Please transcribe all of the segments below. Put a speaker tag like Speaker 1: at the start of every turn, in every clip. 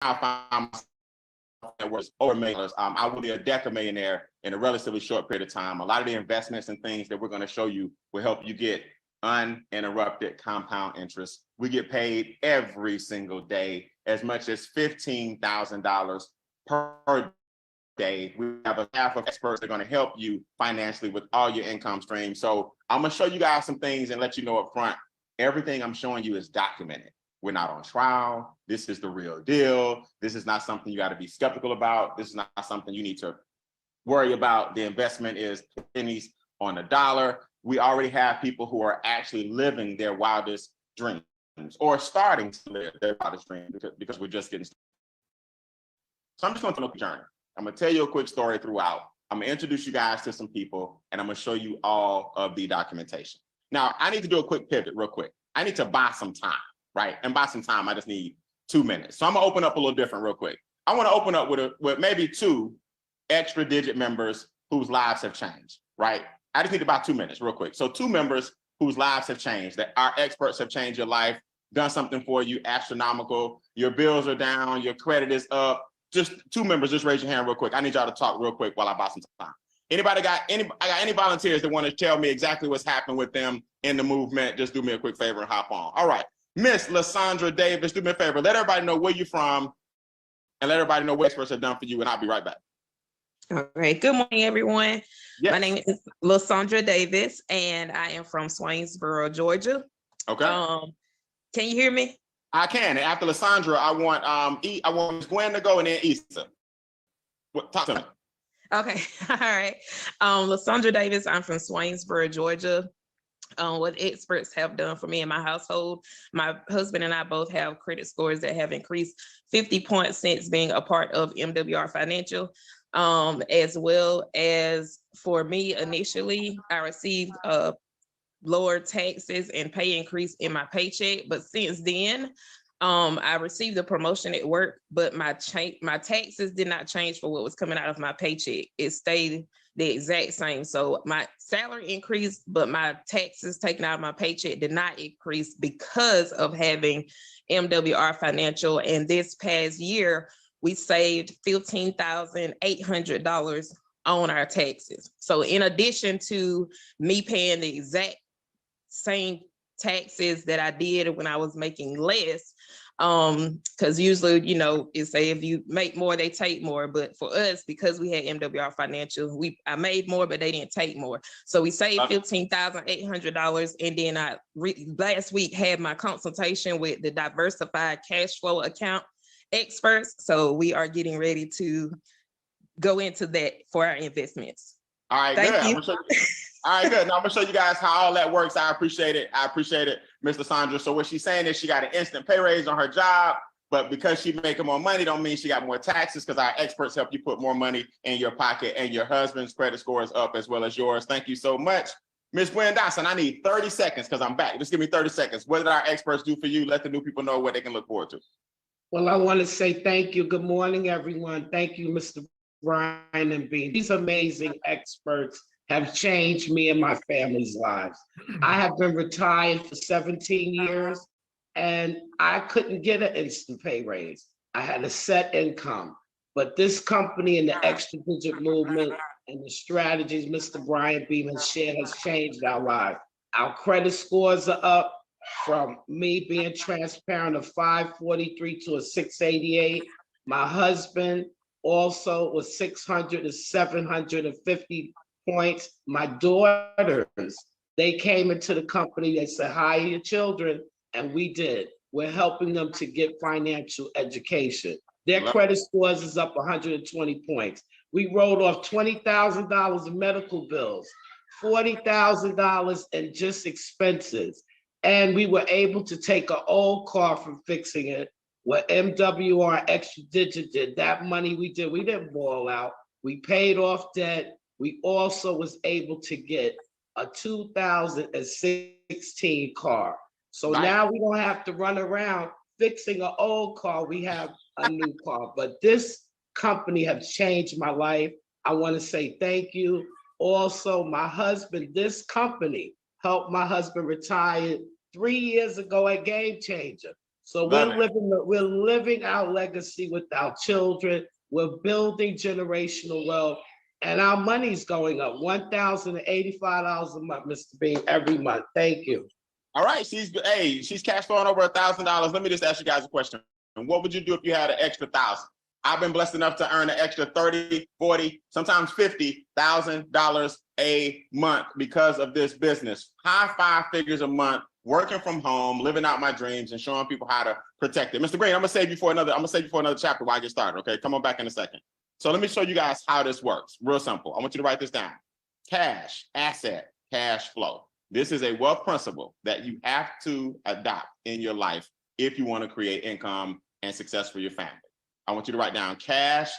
Speaker 1: found myself that was over $1 million. I will be a decamillionaire in a relatively short period of time. A lot of the investments and things that we're going to show you will help you get uninterrupted compound interest. We get paid every single day as much as $15,000 per day. We have a staff of experts that are going to help you financially with all your income streams. So I'm going to show you guys some things and let you know up front, everything I'm showing you is documented. We're not on trial. This is the real deal. This is not something you got to be skeptical about. This is not something you need to worry about. The investment is pennies on the dollar. We already have people who are actually living their wildest dreams or starting to live their wildest dreams because we're just getting started. So I'm just going to look at the journey. I'm going to tell you a quick story throughout. I'm going to introduce you guys to some people, and I'm going to show you all of the documentation. Now, I need to do a quick pivot real quick. I need to buy some time, right? And by some time, I just need 2 minutes. So I'm going to open up a little different real quick. I want to open up with maybe 2 extra digit members whose lives have changed, right? I just need about 2 minutes real quick. So 2 members whose lives have changed, that our experts have changed your life, done something for you astronomical. Your bills are down, your credit is up. Just 2 members, just raise your hand real quick. I need y'all to talk real quick while I buy some time. I got any volunteers that want to tell me exactly what's happened with them in the movement? Just do me a quick favor and hop on. All right, Miss Lysandra Davis, do me a favor. Let everybody know where you're from and let everybody know what experts have done for you, and I'll be right back.
Speaker 2: All right. Good morning, everyone.
Speaker 1: Yes.
Speaker 2: My name is Lysandra Davis, and I am from Swainsboro, Georgia.
Speaker 1: Okay.
Speaker 2: Can you hear me?
Speaker 1: I can. And after Lysandra, I want Ms. Gwen to go and then Issa. Talk to me.
Speaker 2: Okay. All right. Lysandra Davis. I'm from Swainsboro, Georgia. What experts have done for me in my household. My husband and I both have credit scores that have increased 50 points since being a part of MWR Financial. As well as for me, initially, I received lower taxes and pay increase in my paycheck. But since then, I received a promotion at work, but my taxes did not change for what was coming out of my paycheck. It stayed the exact same. So my salary increased, but my taxes taken out of my paycheck did not increase because of having MWR Financial. And this past year, we saved $15,800 on our taxes. So in addition to me paying the exact same taxes that I did when I was making less, because usually, it say if you make more, they take more. But for us, because we had MWR Financial, I made more, but they didn't take more. So we saved $15,800. And then I last week had my consultation with the diversified cash flow account experts. So we are getting ready to go into that for our investments.
Speaker 1: All right,
Speaker 2: Thank
Speaker 1: good.
Speaker 2: you.
Speaker 1: All right, good. Now I'm gonna show you guys how all that works. I appreciate it, Ms. Lysandra. So what she's saying is she got an instant pay raise on her job, but because she's making more money, don't mean she got more taxes, because our experts help you put more money in your pocket, and your husband's credit score is up as well as yours. Thank you so much. Ms. Gwen Dawson, I need 30 seconds because I'm back. Just give me 30 seconds. What did our experts do for you? Let the new people know what they can look forward to.
Speaker 3: Well, I want to say thank you. Good morning, everyone. Thank you, Mr. Brian and Bean. These amazing experts have changed me and my family's lives. I have been retired for 17 years, and I couldn't get an instant pay raise. I had a set income, but this company and the extra digit movement and the strategies Mr. Brian Beam has shared has changed our lives. Our credit scores are up from me being transparent of 543 to a 688. My husband also was 600 to 750 points. My daughters, they came into the company, they said, hire your children, and we did. We're helping them to get financial education. Their credit scores is up 120 points. We wrote off $20,000 in medical bills, $40,000 in just expenses. And we were able to take an old car from fixing it. What MWR Extra Digit did, that money we didn't boil out. We paid off debt. We also was able to get a 2016 car. So now we don't have to run around fixing an old car. We have a new car. But this company has changed my life. I want to say thank you. Also, my husband, this company helped my husband retire 3 years ago at Game Changer. So
Speaker 1: Love
Speaker 3: we're living our legacy with our children. We're building generational wealth, and our money's going up $1,085 a month, Mr. Bean, every month. Thank you.
Speaker 1: All right, she's cash flowing over $1,000. Let me just ask you guys a question. And what would you do if you had an extra 1,000? I've been blessed enough to earn an extra 30, 40, sometimes $50,000 a month because of this business. High 5 figures a month, working from home, living out my dreams, and showing people how to protect it. Mr. Green, I'm gonna save you for another chapter while I get started. Okay, come on back in a second. So let me show you guys how this works. Real simple. I want you to write this down. Cash, asset, cash flow. This is a wealth principle that you have to adopt in your life if you want to create income and success for your family. I want you to write down cash,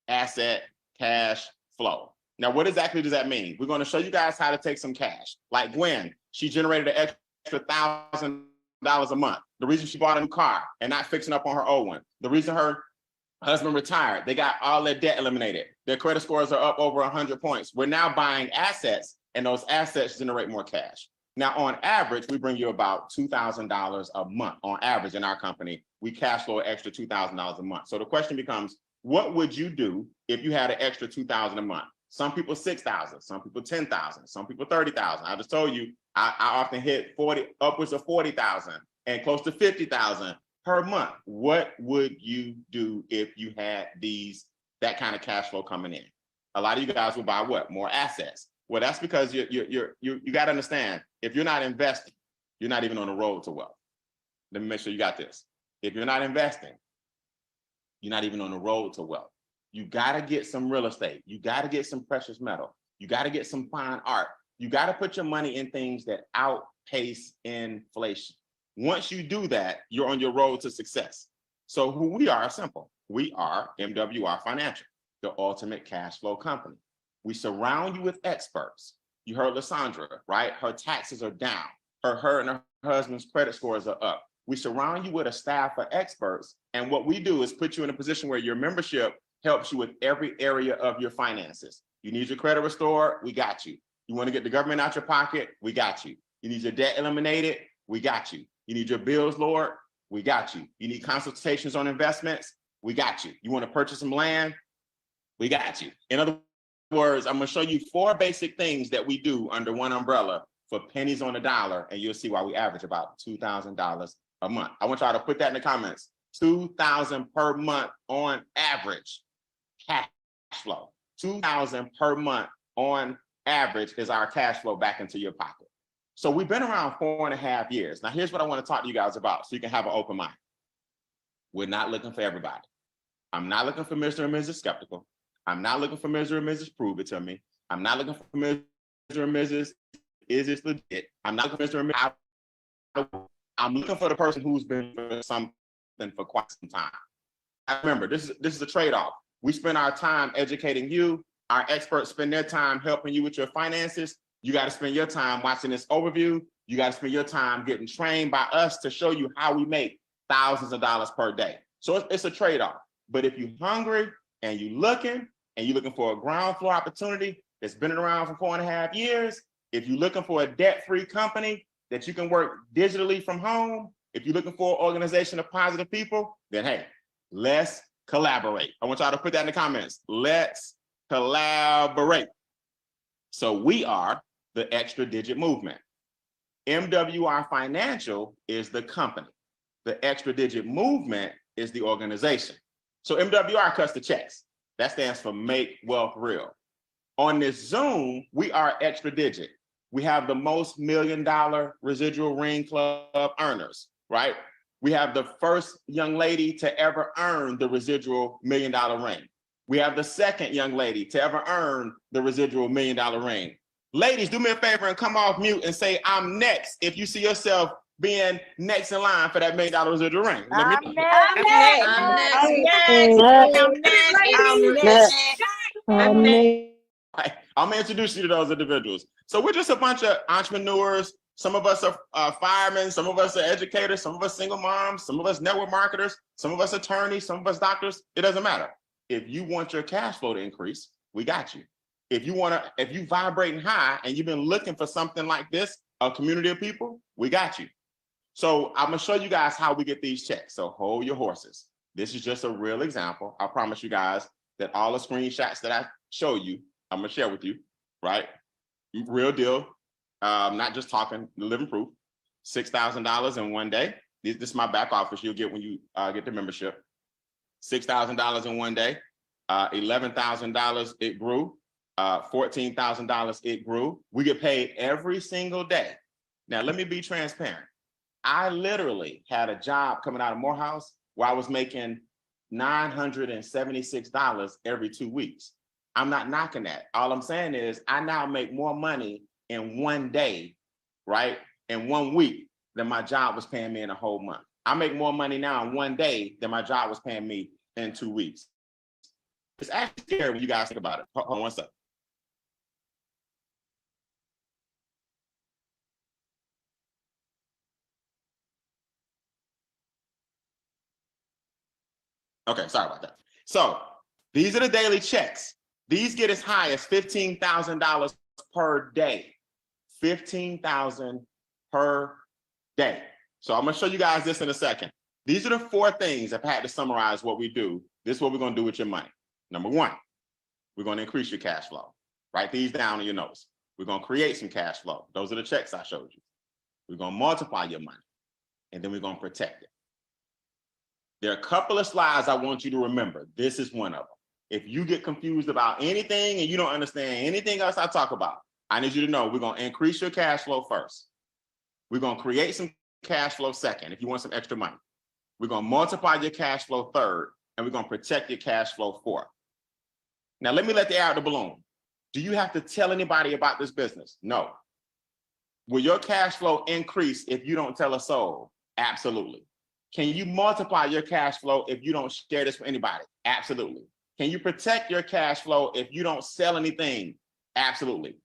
Speaker 1: asset, cash flow. Now, what exactly does that mean? We're going to show you guys how to take some cash. Like Gwen, she generated an extra $1,000 a month. The reason she bought a new car and not fixing up on her old one. The reason her husband retired, they got all their debt eliminated. Their credit scores are up over 100 points. We're now buying assets, and those assets generate more cash. Now, on average, we bring you about $2,000 a month. On average, in our company, we cash flow an extra $2,000 a month. So the question becomes, what would you do if you had an extra $2,000 a month? Some people 6,000, some people 10,000, some people 30,000. I just told you, I often hit upwards of 40,000 and close to 50,000 per month. What would you do if you had that kind of cash flow coming in? A lot of you guys will buy what? More assets. Well, that's because you got to understand, if you're not investing, you're not even on the road to wealth. Let me make sure you got this. If you're not investing, you're not even on the road to wealth. You got to get some real estate. You got to get some precious metal. You got to get some fine art. You got to put your money in things that outpace inflation. Once you do that, you're on your road to success. So who we are is simple. We are MWR Financial, the ultimate cash flow company. We surround you with experts. You heard Lysandra, right? Her taxes are down. Her and her husband's credit scores are up. We surround you with a staff of experts. And what we do is put you in a position where your membership helps you with every area of your finances. You need your credit restored, we got you. You want to get the government out your pocket, we got you. You need your debt eliminated, we got you. You need your bills lowered, we got you. You need consultations on investments, we got you. You want to purchase some land, we got you. In other words, I'm going to show you 4 basic things that we do under one umbrella for pennies on the dollar, and you'll see why we average about $2,000 a month. I want y'all to put that in the comments. $2,000 per month on average cash flow. $2,000 per month on average is our cash flow back into your pocket. So we've been around 4.5 years. Now, here's what I want to talk to you guys about so you can have an open mind. We're not looking for everybody. I'm not looking for Mr. and Mrs. Skeptical. I'm not looking for Mr. and Mrs. Prove It to Me. I'm not looking for Mr. and Mrs. Is this legit? I'm not looking for Mr. and Mrs. I'm looking for the person who's been for something for quite some time. Remember, this is a trade-off. We spend our time educating you. Our experts spend their time helping you with your finances. You got to spend your time watching this overview. You got to spend your time getting trained by us to show you how we make thousands of dollars per day. So it's a trade-off. But if you're hungry and you're looking for a ground floor opportunity that's been around for 4.5 years, if you're looking for a debt-free company that you can work digitally from home, if you're looking for an organization of positive people, then hey, let's collaborate. I want y'all to put that in the comments. Let's collaborate. So we are the Extra Digit Movement. MWR Financial is the company. The Extra Digit Movement is the organization. So MWR cuts the checks. That stands for Make Wealth Real. On this Zoom, we are Extra Digit. We have the most $1 million residual ring club earners, right? We have the first young lady to ever earn the residual $1 million ring. We have the second young lady to ever earn the residual $1 million ring. Ladies, do me a favor and come off mute and say, I'm next, if you see yourself being next in line for that $1 million residual ring.
Speaker 4: I'm next.
Speaker 1: I'm gonna introduce you to those individuals. So we're just a bunch of entrepreneurs. Some of us are firemen, some of us are educators, some of us single moms, some of us network marketers, some of us attorneys, some of us doctors. It doesn't matter. If you want your cash flow to increase, we got you. If you vibrating high and you've been looking for something like this, a community of people, we got you. So I'm gonna show you guys how we get these checks. So hold your horses. This is just a real example. I promise you guys that all the screenshots that I show you, I'm gonna share with you, right? Real deal, not just talking, living proof. $6,000 in one day. This is my back office you'll get when you get the membership. $6,000 in one day, $11,000 it grew, $14,000 it grew. We get paid every single day. Now, let me be transparent. I literally had a job coming out of Morehouse where I was making $976 every 2 weeks. I'm not knocking that. All I'm saying is I now make more money in one day, right? In 1 week than my job was paying me in a whole month. I make more money now in 1 day than my job was paying me in 2 weeks. It's actually scary when you guys think about it. Hold on one second. Okay, sorry about that. So these are the daily checks. These get as high as $15,000 per day. $15,000 per day. So I'm gonna show you guys this in a second. These are the 4 things, if I had to summarize what we do, this is what we're gonna do with your money. Number 1, we're gonna increase your cash flow. Write these down in your notes. We're gonna create some cash flow. Those are the checks I showed you. We're gonna multiply your money, and then we're gonna protect it. There are a couple of slides I want you to remember. This is one of them. If you get confused about anything and you don't understand anything else I talk about, I need you to know we're gonna increase your cash flow first. We're gonna create some cash flow second, if you want some extra money. We're gonna multiply your cash flow third, and we're gonna protect your cash flow fourth. Now, let me let the air out the balloon. Do you have to tell anybody about this business? No. Will your cash flow increase if you don't tell a soul? Absolutely. Can you multiply your cash flow if you don't share this with anybody? Absolutely. Can you protect your cash flow if you don't sell anything? Absolutely.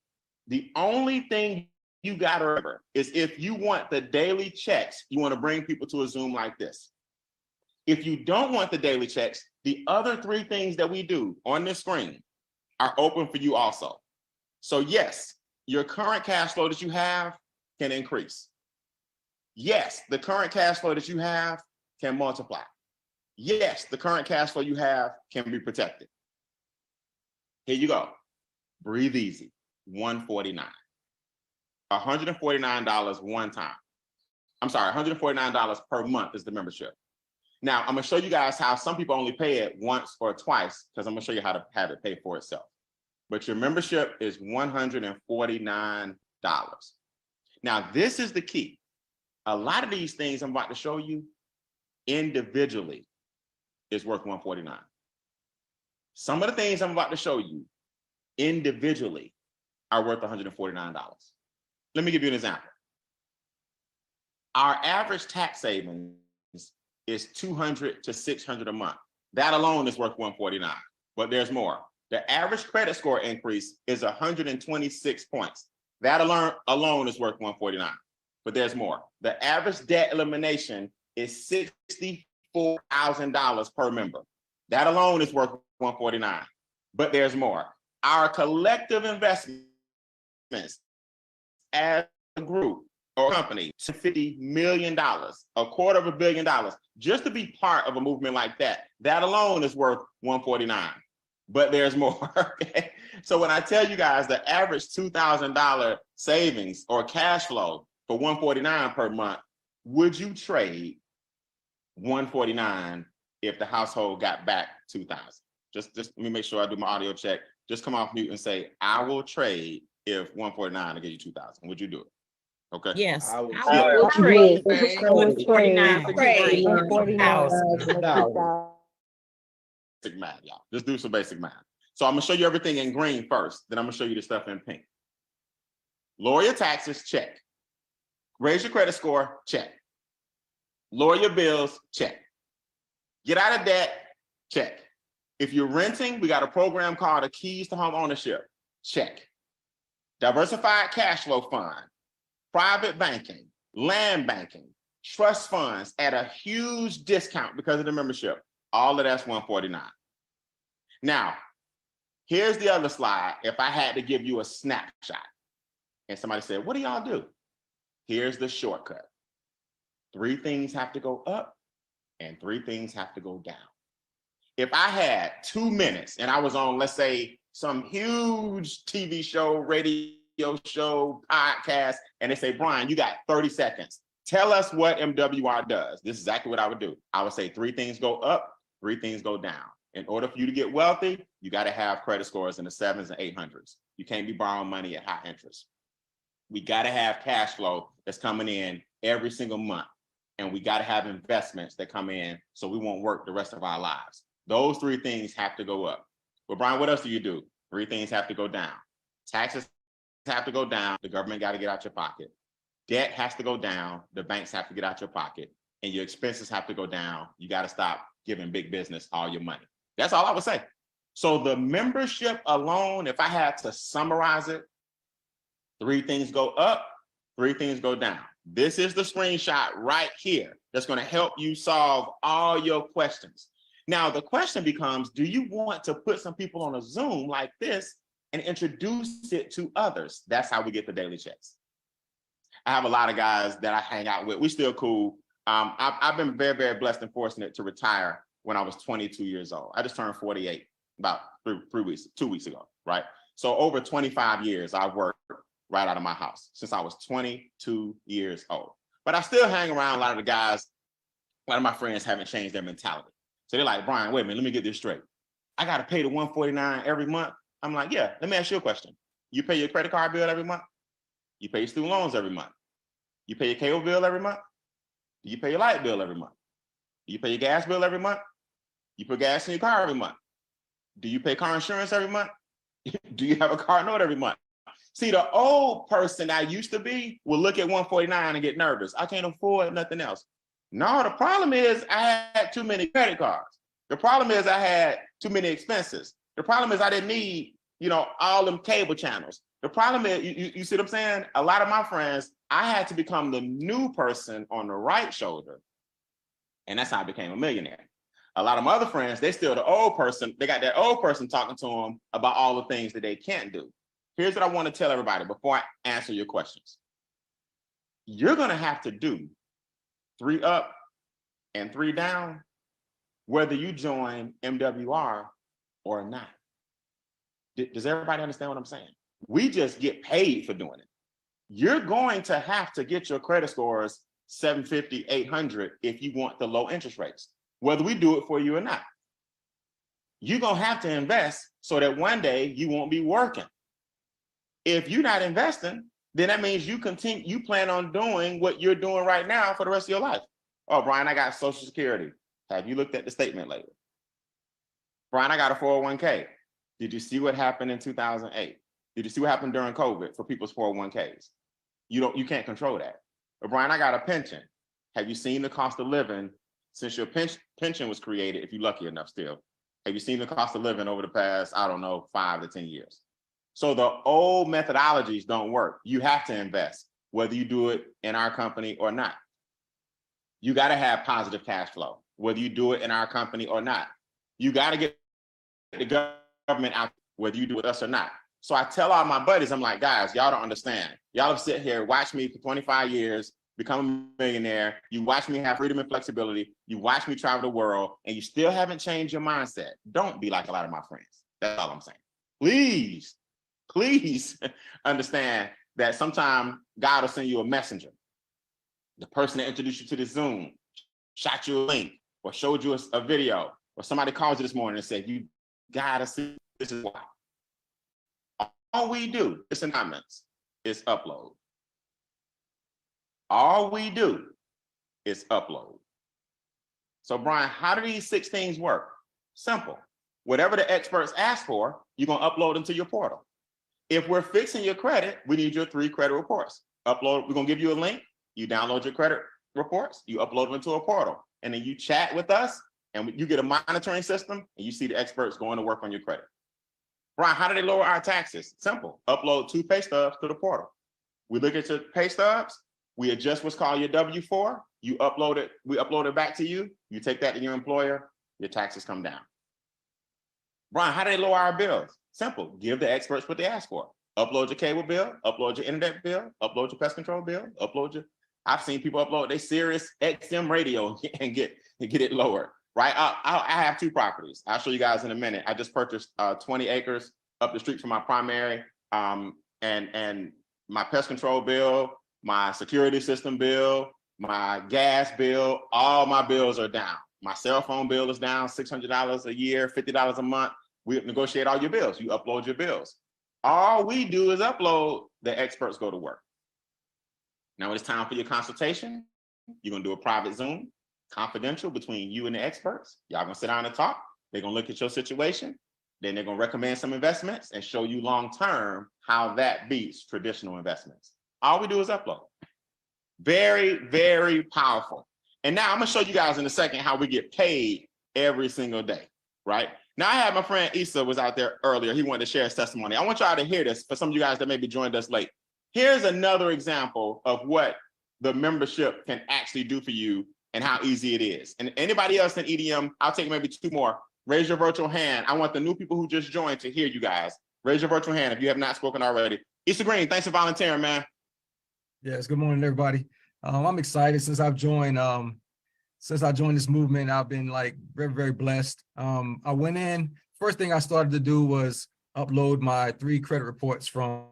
Speaker 1: The only thing you got to remember is if you want the daily checks, you want to bring people to a Zoom like this. If you don't want the daily checks, the other 3 things that we do on this screen are open for you also. So yes, your current cash flow that you have can increase. Yes, the current cash flow that you have can multiply. Yes, the current cash flow you have can be protected. Here you go. Breathe easy. $149. $149 one time. I'm sorry, $149 per month is the membership. Now, I'm gonna show you guys how some people only pay it once or twice, because I'm gonna show you how to have it pay for itself. But your membership is $149. Now, this is the key. A lot of these things I'm about to show you individually is worth $149. Some of the things I'm about to show you individually are worth $149. Let me give you an example. Our average tax savings is $200 to $600 a month. That alone is worth $149, but there's more. The average credit score increase is 126 points. That alone is worth $149, but there's more. The average debt elimination is $64,000 per member. That alone is worth $149, but there's more. Our collective investments as a group or company, $50 million, $250 million, just to be part of a movement like that. That alone is worth $149, but there's more. Okay? So when I tell you guys the average $2,000 savings or cash flow for $149 per month, would you trade $149 if the household got back $2,000? Just let me make sure I do my audio check. Just come off mute and say, I will trade if $149 will get you $2,000. Would you do it? Okay.
Speaker 5: Yes.
Speaker 3: I will
Speaker 5: trade.
Speaker 4: Yes,
Speaker 5: I would trade.
Speaker 4: trade.
Speaker 5: $149.
Speaker 1: Basic math, y'all. Just do some basic math. So I'm gonna show you everything in green first, then I'm gonna show you the stuff in pink. Lower your taxes, check. Raise your credit score, check. Lower your bills, check. Get out of debt, check. If you're renting, we got a program called the Keys to Home Ownership, check. Diversified cash flow fund, private banking, land banking, trust funds at a huge discount because of the membership. All of that's $149. Now, here's the other slide. If I had to give you a snapshot and somebody said, what do y'all do? Here's the shortcut. 3 things have to go up and 3 things have to go down. If I had 2 minutes and I was on, let's say, some huge TV show, radio show, podcast, and they say, Brian, you got 30 seconds. Tell us what MWR does. This is exactly what I would do. I would say 3 things go up, 3 things go down. In order for you to get wealthy, you got to have credit scores in the 700s and 800s. You can't be borrowing money at high interest. We got to have cash flow that's coming in every single month. And we got to have investments that come in so we won't work the rest of our lives. Those 3 things have to go up. Well, Brian, what else do you do? 3 things have to go down. Taxes have to go down. The government got to get out your pocket. Debt has to go down. The banks have to get out your pocket. And your expenses have to go down. You got to stop giving big business all your money. That's all I would say. So the membership alone, if I had to summarize it, 3 things go up, 3 things go down. This is the screenshot right here that's going to help you solve all your questions. Now, the question becomes, do you want to put some people on a Zoom like this and introduce it to others? That's how we get the daily checks. I have a lot of guys that I hang out with. We still cool. I've been very, very blessed and fortunate to retire when I was 22 years old. I just turned 48 about 2 weeks ago, right? So over 25 years, I've worked right out of my house since I was 22 years old. But I still hang around a lot of the guys. A lot of my friends haven't changed their mentality. So they're like, Brian, wait a minute, let me get this straight. I got to pay the $149 every month. I'm like, yeah, let me ask you a question. You pay your credit card bill every month? You pay your student loans every month? You pay your cable bill every month? Do you pay your light bill every month? Do you pay your gas bill every month? You put gas in your car every month? Do you pay car insurance every month? Do you have a car note every month? See, the old person I used to be will look at 149 and get nervous. I can't afford nothing else. No, the problem is I had too many credit cards. The problem is I had too many expenses. The problem is I didn't need, all them cable channels. The problem is, you see what I'm saying? A lot of my friends, I had to become the new person on the right shoulder. And that's how I became a millionaire. A lot of my other friends, they still the old person. They got that old person talking to them about all the things that they can't do. Here's what I want to tell everybody before I answer your questions. You're going to have to do 3 up and 3 down, whether you join MWR or not. Does everybody understand what I'm saying? We just get paid for doing it. You're going to have to get your credit scores 750, 800 if you want the low interest rates, whether we do it for you or not. You're going to have to invest so that one day you won't be working. If you're not investing, then that means you plan on doing what you're doing right now for the rest of your life. Oh, Brian, I got Social Security. Have you looked at the statement lately? Brian, I got a 401k. Did you see what happened in 2008? Did you see what happened during COVID for people's 401ks? You can't control that. But Brian, I got a pension. Have you seen the cost of living since your pension was created, if you're lucky enough still? Have you seen the cost of living over the past, 5 to 10 years? So the old methodologies don't work. You have to invest, whether you do it in our company or not. You got to have positive cash flow, whether you do it in our company or not. You got to get the government out, whether you do it with us or not. So I tell all my buddies, I'm like, guys, y'all don't understand. Y'all have sit here, watch me for 25 years, become a millionaire. You watch me have freedom and flexibility. You watch me travel the world, and you still haven't changed your mindset. Don't be like a lot of my friends. That's all I'm saying. Please understand that sometimes God will send you a messenger. The person that introduced you to the Zoom shot you a link or showed you a video, or somebody calls you this morning and said, you gotta see, this is why. All we do, it's announcements, is upload. All we do is upload. So Brian, how do these 6 things work? Simple. Whatever the experts ask for, you're gonna upload into your portal. If we're fixing your credit, we need your 3 credit reports. We're gonna give you a link, you download your credit reports, you upload them into a portal, and then you chat with us, and you get a monitoring system, and you see the experts going to work on your credit. Brian, how do they lower our taxes? Simple. Upload 2 pay stubs to the portal. We look at your pay stubs, we adjust what's called your W-4, we upload it back to you, you take that to your employer, your taxes come down. Brian, how do they lower our bills? Simple. Give the experts what they ask for. Upload your cable bill, upload your internet bill, upload your pest control bill, upload your I've seen people upload their Sirius XM radio and get it lowered, right? I have 2 properties. I'll show you guys in a minute. I just purchased 20 acres up the street from my primary, and my pest control bill, my security system bill, my gas bill, all my bills are down. My cell phone bill is down $600 a year, $50 a month. We negotiate all your bills. You upload your bills. All we do is upload. The experts go to work. Now it's time for your consultation. You're gonna do a private Zoom, confidential between you and the experts. Y'all gonna sit down and talk. They're gonna look at your situation. Then they're gonna recommend some investments and show you long-term how that beats traditional investments. All we do is upload. Very, very powerful. And now I'm gonna show you guys in a second how we get paid every single day, right? Now I had my friend Issa was out there earlier. He wanted to share his testimony. I want y'all to hear this for some of you guys that maybe joined us late. Here's another example of what the membership can actually do for you and how easy it is. And anybody else in EDM, I'll take maybe 2 more. Raise your virtual hand. I want the new people who just joined to hear you guys. Raise your virtual hand if you have not spoken already. Issa Green, thanks for volunteering, man.
Speaker 5: Yes, good morning, everybody. I'm excited since I've joined this movement. I've been like very, very blessed. I went in, first thing I started to do was upload my 3 credit reports from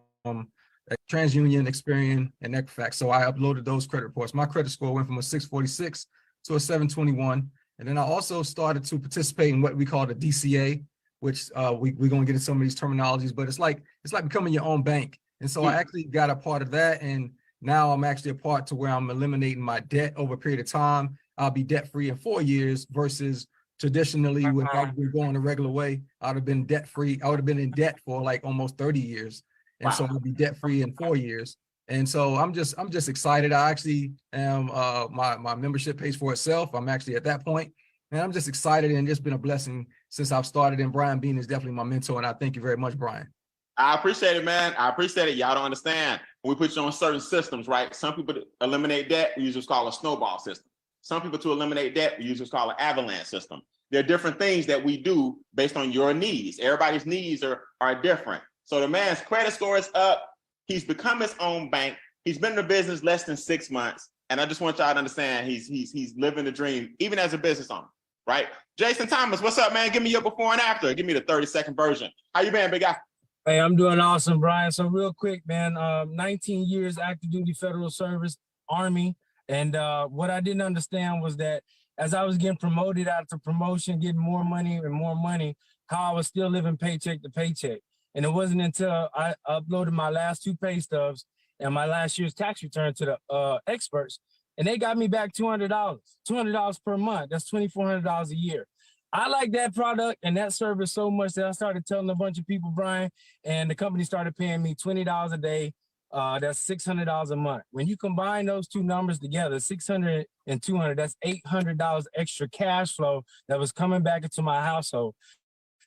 Speaker 5: TransUnion, Experian, and Equifax. So I uploaded those credit reports. My credit score went from a 646 to a 721. And then I also started to participate in what we call the DCA, which we're going to get into some of these terminologies, but it's like becoming your own bank. And so I actually got a part of that. And now I'm actually a part to where I'm eliminating my debt over a period of time. I'll be debt free in 4 years versus traditionally when I was going the regular way, I would have been debt free. I would have been in debt for like almost 30 years. And so I'll be debt free in 4 years. And so I'm just excited. I actually am, my membership pays for itself. I'm actually at that point, and I'm just excited, and it's been a blessing since I've started. And Brian Bean is definitely my mentor. And I thank you very much, Brian.
Speaker 1: I appreciate it, man. I appreciate it. Y'all don't understand. When we put you on certain systems, right? Some people to eliminate debt, we usually call a snowball system. Some people to eliminate debt, we usually call an avalanche system. There are different things that we do based on your needs. Everybody's needs are different. So the man's credit score is up. He's become his own bank. He's been in the business less than 6 months. And I just want y'all to understand he's living the dream, even as a business owner, right? Jason Thomas, what's up, man? Give me your before and after. Give me the 30-second version. How you been, big guy?
Speaker 6: Hey, I'm doing awesome, Brian. So real quick, man, 19 years active duty federal service, Army. And what I didn't understand was that as I was getting promoted after promotion, getting more money and more money, how I was still living paycheck to paycheck. And it wasn't until I uploaded my last 2 pay stubs and my last year's tax return to the experts, and they got me back $200 per month. That's $2,400 a year. I like that product and that service so much that I started telling a bunch of people, Brian, and the company started paying me $20 a day. That's $600 a month. When you combine those 2 numbers together, 600 and 200, that's $800 extra cash flow that was coming back into my household.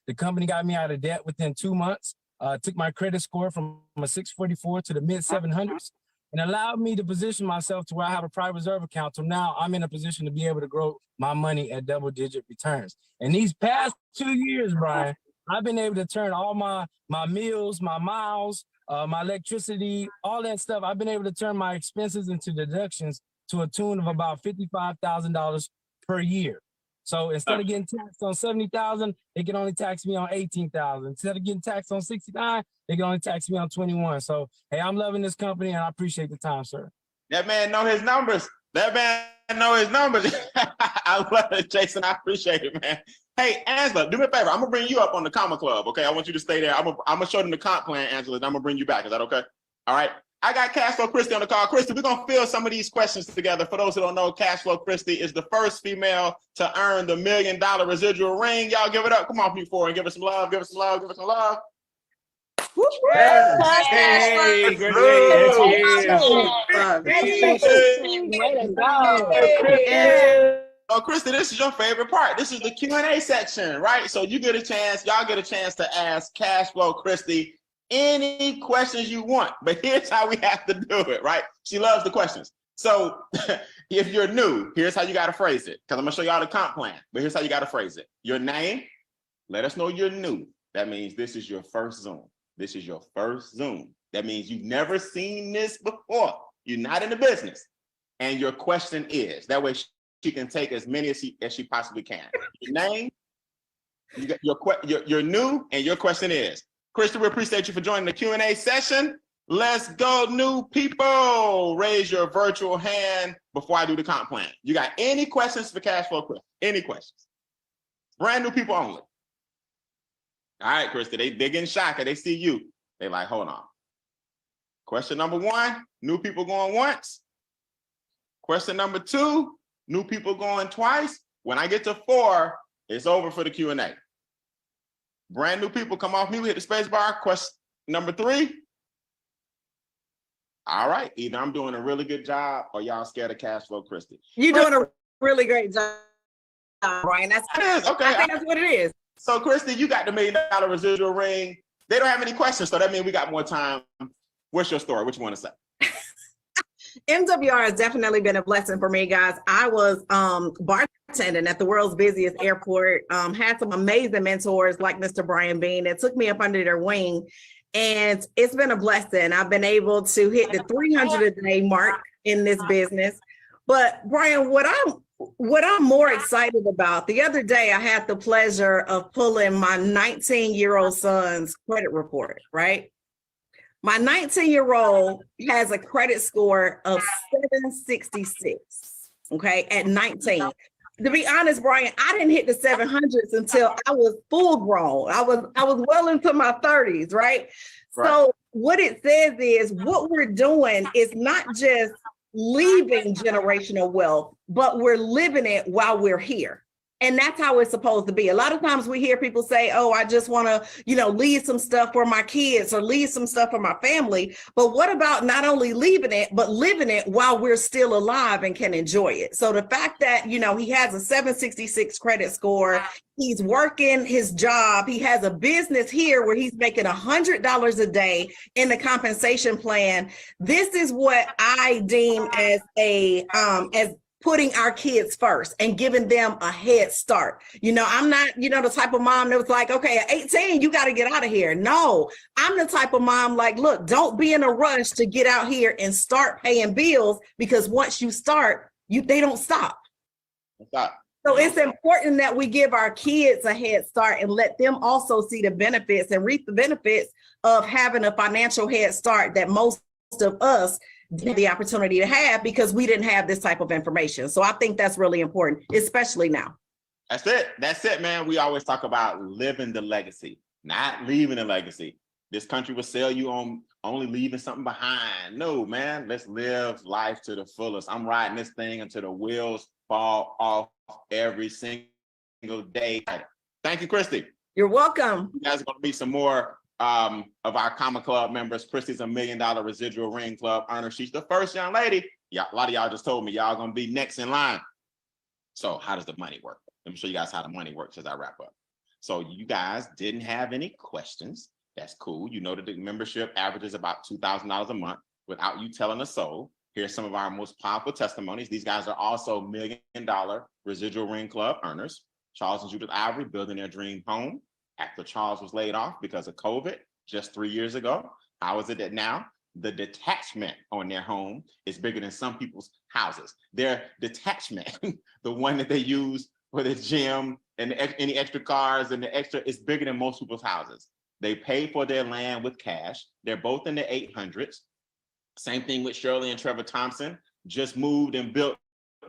Speaker 6: The company got me out of debt within 2 months, took my credit score from a 644 to the mid 700s, and allowed me to position myself to where I have a private reserve account. So now I'm in a position to be able to grow my money at double-digit returns. And these past 2 years, Brian, I've been able to turn all my meals, my miles, my electricity, all that stuff. I've been able to turn my expenses into deductions to a tune of about $55,000 per year. So instead of getting taxed on $70,000, they can only tax me on $18,000. Instead of getting taxed on $69,000, they can only tax me on $21,000. So, hey, I'm loving this company and I appreciate the time, sir.
Speaker 1: That man know his numbers. That man know his numbers. I love it, Jason. I appreciate it, man. Hey, Angela, do me a favor. I'm gonna bring you up on the Comma Club, okay? I want you to stay there. I'm gonna show them the comp plan, Angela, and I'm gonna bring you back. Is that okay? All right. I got Cashflow Christie on the call. Christie, we're gonna fill some of these questions together. For those who don't know, Cashflow Christie is the first female to earn the $1 million residual ring. Y'all give it up. Come on, people, and give us some love. Give us some love. Give us some love.
Speaker 4: Yes.
Speaker 1: Hey,
Speaker 4: Great.
Speaker 1: Oh, Christy, this is your favorite part. This is the Q&A section, right? So you get a chance, y'all get a chance to ask Cashflow Christy any questions you want. But here's how we have to do it, right? She loves the questions. So if you're new, here's how you got to phrase it. Because I'm going to show y'all the comp plan. But here's how you got to phrase it. Your name, let us know you're new. That means this is your first Zoom. This is your first Zoom. That means you've never seen this before. You're not in the business. and your question is. That way she can take as many as she possibly can. Your name, you got you're new, and your question is. Krista, we appreciate you for joining the Q&A session. Let's go, new people. Raise your virtual hand before I do the comp plan. You got any questions for cash flow, Krista? Any questions? Brand new people only. All right, Krista, they're getting shocked. They see you. They like, hold on. Question number 1, new people going once. Question number 2, new people going twice. When I get to 4, it's over for the Q&A. Brand new people come off mute, hit the space bar. Question number 3. All right, either I'm doing a really good job or y'all scared of cash flow, Christy.
Speaker 7: You're doing a really great job, Brian.
Speaker 1: Okay.
Speaker 7: I think that's what it is.
Speaker 1: So, Christy, you got the $1 million residual ring. They don't have any questions, so that means we got more time. What's your story? What you want to say?
Speaker 7: MWR has definitely been a blessing for me, guys. I was bartending at the world's busiest airport, had some amazing mentors like Mr. Brian Bean that took me up under their wing. And it's been a blessing. I've been able to hit the 300 a day mark in this business. But Brian, what I'm more excited about, the other day I had the pleasure of pulling my 19-year-old son's credit report, right? My 19-year-old has a credit score of 766, okay, at 19. To be honest, Brian, I didn't hit the 700s until I was full grown. I was well into my 30s, right? So what it says is what we're doing is not just leaving generational wealth, but we're living it while we're here. And that's how it's supposed to be. A lot of times we hear people say, oh, I just want to, leave some stuff for my kids or leave some stuff for my family. But what about not only leaving it, but living it while we're still alive and can enjoy it? So the fact that, he has a 766 credit score, he's working his job, he has a business here where he's making $100 a day in the compensation plan. This is what I deem as as putting our kids first and giving them a head start. I'm not, the type of mom that was like, okay, at 18, you got to get out of here. No, I'm the type of mom like, look, don't be in a rush to get out here and start paying bills, because once you start, they don't stop. So it's important that we give our kids a head start and let them also see the benefits and reap the benefits of having a financial head start that most of us the opportunity to have, because we didn't have this type of information. So I think that's really important, especially now.
Speaker 1: That's it, man. We always talk about living the legacy, not leaving a legacy. This country will sell you on only leaving something behind. No, man, let's live life to the fullest. I'm riding this thing until the wheels fall off every single day. Thank you, Christy.
Speaker 7: You're welcome.
Speaker 1: You guys are going to meet some more of our Comma Club members. Christy's $1 million residual ring club earner. She's the first young lady. Yeah, a lot of y'all just told me y'all gonna be next in line. So how does the money work? Let me show you guys how the money works as I wrap up. So you guys didn't have any questions. That's cool. You know that the membership averages about $2,000 a month without you telling a soul. Here's some of our most powerful testimonies. These guys are also $1 million residual ring club earners. Charles and Judith Ivory building their dream home after Charles was laid off because of COVID just 3 years ago. How is it that now the detachment on their home is bigger than some people's houses? Their detachment, the one that they use for the gym and any extra cars and the extra, is bigger than most people's houses. They pay for their land with cash. They're both in the 800s. Same thing with Shirley and Trevor Thompson, just moved and built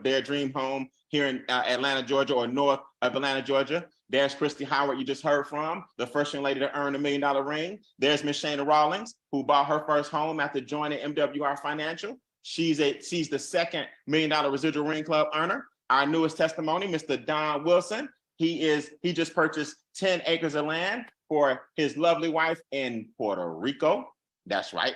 Speaker 1: their dream home here in Atlanta, Georgia, or north of Atlanta, Georgia. There's Christy Howard, you just heard from, the first young lady to earn $1 million ring. There's Miss Shana Rawlings, who bought her first home after joining MWR Financial. She's the second $1 million residual ring club earner. Our newest testimony, Mr. Don Wilson, he just purchased 10 acres of land for his lovely wife in Puerto Rico. That's right.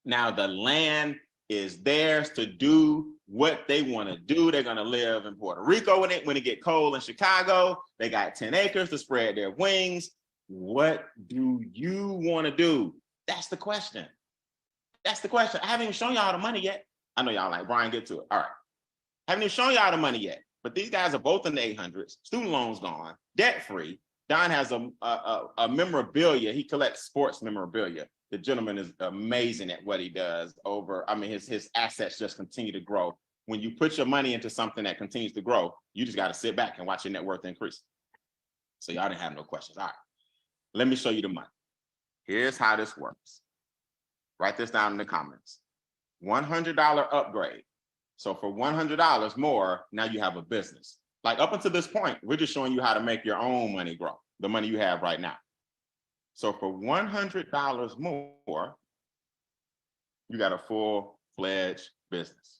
Speaker 1: Now the land is theirs to do what they want to do. They're going to live in Puerto Rico when it get cold in Chicago. They got 10 acres to spread their wings. What do you want to do? That's the question. That's the question. I haven't even shown y'all the money yet. I know y'all like, Brian, get to it. All right. Haven't even shown y'all the money yet, but these guys are both in the 800s. Student loans gone, debt free. Don has a memorabilia. He collects sports memorabilia. The gentleman is amazing at what he does. His assets just continue to grow. when you put your money into something that continues to grow, you just got to sit back and watch your net worth increase. So y'all didn't have no questions. All right, let me show you the money. Here's how this works. Write this down in the comments. $100 upgrade. So for $100 more, now you have a business. Like up until this point, we're just showing you how to make your own money grow, the money you have right now. So for $100 more, you got a full-fledged business.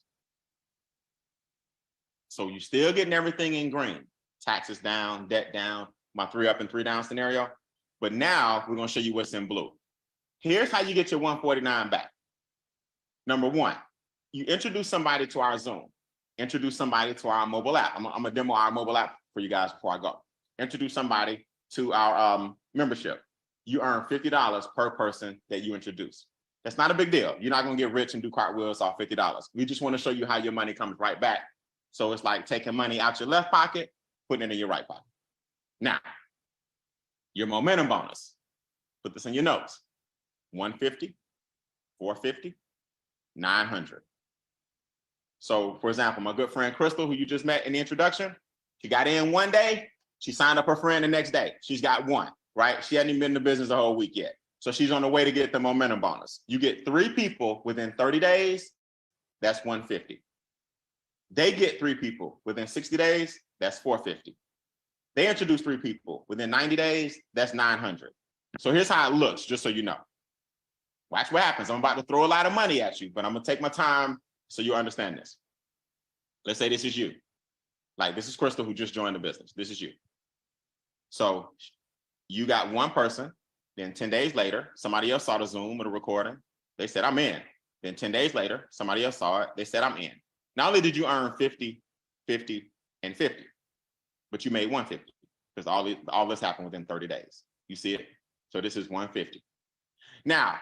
Speaker 1: So you're still getting everything in green. Taxes down, debt down, my 3 up and 3 down scenario. But now we're gonna show you what's in blue. Here's how you get your 149 back. Number one, you introduce somebody to our Zoom. Introduce somebody to our mobile app. I'm gonna demo our mobile app for you guys before I go. Introduce somebody to our membership. You earn $50 per person that you introduce. That's not a big deal. You're not gonna get rich and do cartwheels off $50. We just wanna show you how your money comes right back. So it's like taking money out your left pocket, putting it in your right pocket. Now, your momentum bonus. Put this in your notes. 150, 450, 900. So for example, my good friend Crystal, who you just met in the introduction, she got in one day, she signed up her friend the next day. She's got one, right? She hadn't even been in the business a whole week yet. So she's on the way to get the momentum bonus. You get 3 people within 30 days, that's 150. They get 3 people within 60 days, that's 450. They introduce 3 people within 90 days, that's 900. So here's how it looks, just so you know. Watch what happens. I'm about to throw a lot of money at you, but I'm gonna take my time so you understand this. Let's say this is you. Like this is Crystal who just joined the business. This is you. So you got one person, then 10 days later, somebody else saw the Zoom or the recording. They said, I'm in. Then 10 days later, somebody else saw it. They said, I'm in. Not only did you earn 50, 50, and 50, but you made 150 because all this happened within 30 days. You see it? So this is 150. Now,